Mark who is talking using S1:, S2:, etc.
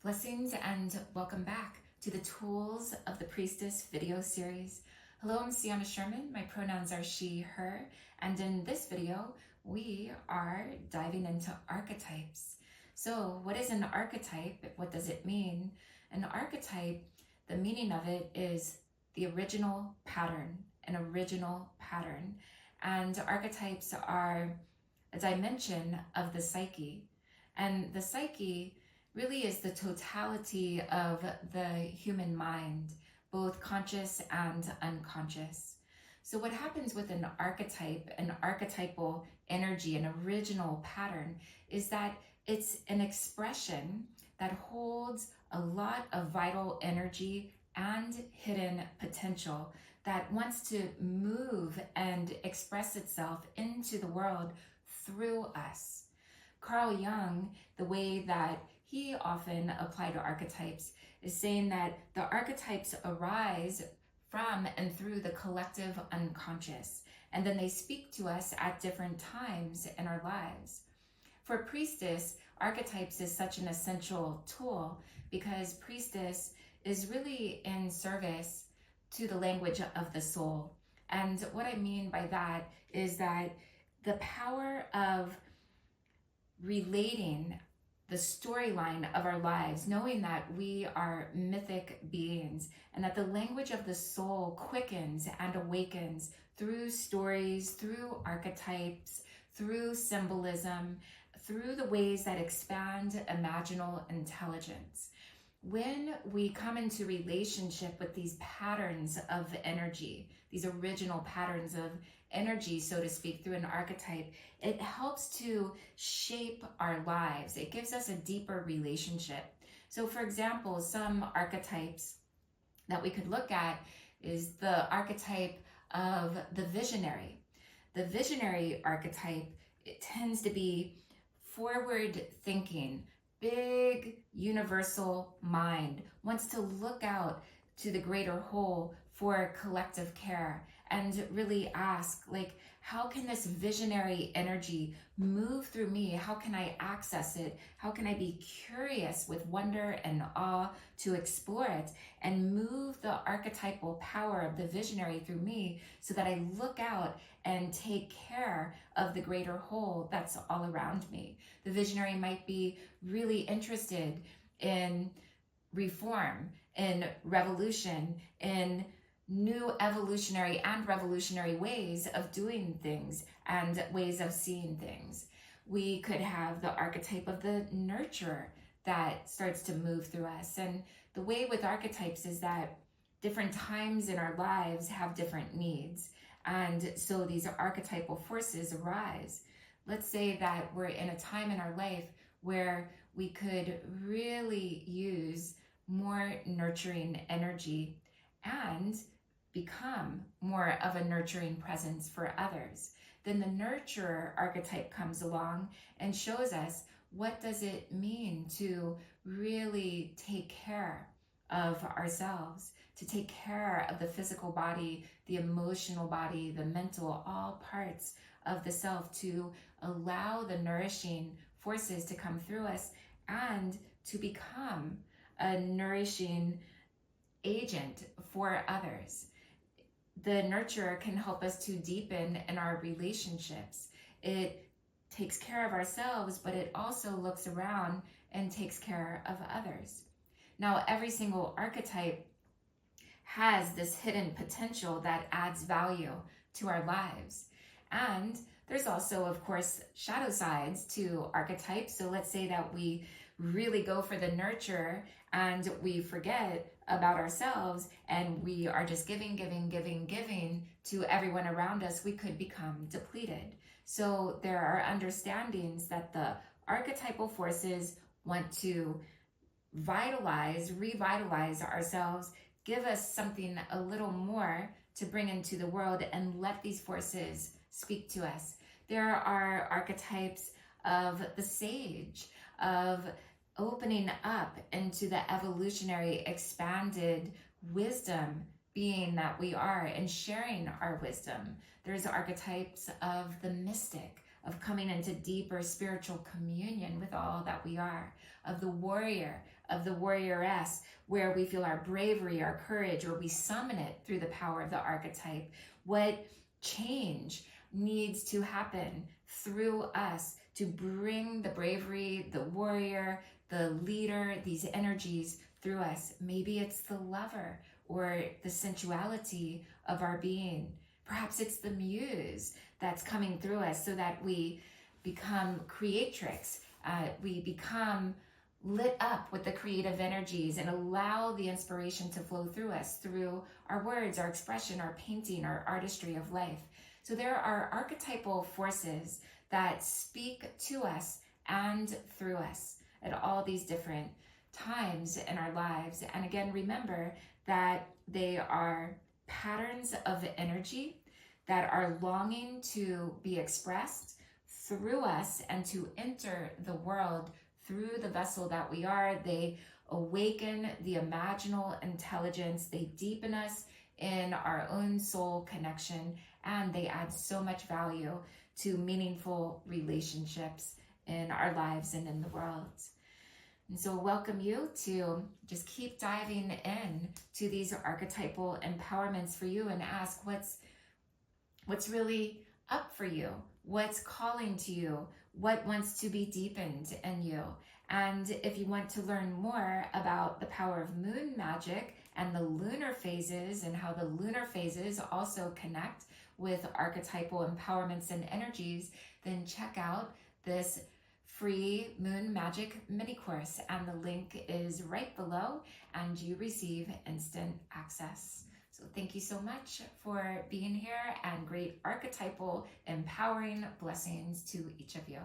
S1: Blessings and welcome back to the Tools of the Priestess video series. Hello, I'm Sianna Sherman. My pronouns are she, her, and in this video, we are diving into archetypes. So what is an archetype? What does it mean? An archetype, the meaning of it is the original pattern, an original pattern. And archetypes are a dimension of the psyche. And the psyche really is the totality of the human mind, both conscious and unconscious. So what happens with an archetype, an archetypal energy, an original pattern, is that it's an expression that holds a lot of vital energy and hidden potential that wants to move and express itself into the world through us. Carl Jung, the way that he often applied to archetypes, is saying that the archetypes arise from and through the collective unconscious, and then they speak to us at different times in our lives. For Priestess, archetypes is such an essential tool because Priestess is really in service to the language of the soul. And what I mean by that is that the power of relating the storyline of our lives, knowing that we are mythic beings and that the language of the soul quickens and awakens through stories, through archetypes, through symbolism, through the ways that expand imaginal intelligence. When we come into relationship with these patterns of energy, these original patterns of energy, so to speak, through an archetype, it helps to shape our lives. It gives us a deeper relationship. So for example, some archetypes that we could look at is the archetype of the visionary. The visionary archetype, it tends to be forward thinking, big universal mind, wants to look out to the greater whole for collective care and really ask, like, how can this visionary energy move through me? How can I access it? How can I be curious with wonder and awe to explore it and move the archetypal power of the visionary through me so that I look out and take care of the greater whole that's all around me? The visionary might be really interested in reform, in revolution, in new evolutionary and revolutionary ways of doing things and ways of seeing things. We could have the archetype of the nurturer that starts to move through us. And the way with archetypes is that different times in our lives have different needs. And so these archetypal forces arise. Let's say that we're in a time in our life where we could really use more nurturing energy and become more of a nurturing presence for others. Then the nurturer archetype comes along and shows us what does it mean to really take care of ourselves, to take care of the physical body, the emotional body, the mental, all parts of the self, to allow the nourishing forces to come through us and to become a nourishing agent for others. The nurturer can help us to deepen in our relationships. It takes care of ourselves, but it also looks around and takes care of others. Now, every single archetype has this hidden potential that adds value to our lives. And there's also, of course, shadow sides to archetypes. So let's say that we really go for the nurture and we forget about ourselves and we are just giving to everyone around us. We could become depleted. So there are understandings that the archetypal forces want to revitalize ourselves, give us something a little more to bring into the world and let these forces speak to us. There are archetypes of the sage, of opening up into the evolutionary expanded wisdom being that we are and sharing our wisdom. There's archetypes of the mystic, of coming into deeper spiritual communion with all that we are, of the warrior, of the warrioress, where we feel our bravery, our courage, or we summon it through the power of the archetype. What change needs to happen through us to bring the bravery, the warrior, the leader, these energies through us? Maybe it's the lover or the sensuality of our being. Perhaps it's the muse that's coming through us so that we become creatrix. We become lit up with the creative energies and allow the inspiration to flow through us through our words, our expression, our painting, our artistry of life. So there are archetypal forces that speak to us and through us at all these different times in our lives. And again, remember that they are patterns of energy that are longing to be expressed through us and to enter the world through the vessel that we are. They awaken the imaginal intelligence. They deepen us in our own soul connection, and they add so much value to meaningful relationships in our lives and in the world. And so I welcome you to just keep diving in to these archetypal empowerments for you and ask what's really up for you, what's calling to you, what wants to be deepened in you. And if you want to learn more about the power of moon magic and the lunar phases and how the lunar phases also connect with archetypal empowerments and energies, then check out this free moon magic mini course, and the link is right below, and you receive instant access. So thank you so much for being here, and great archetypal empowering blessings to each of you.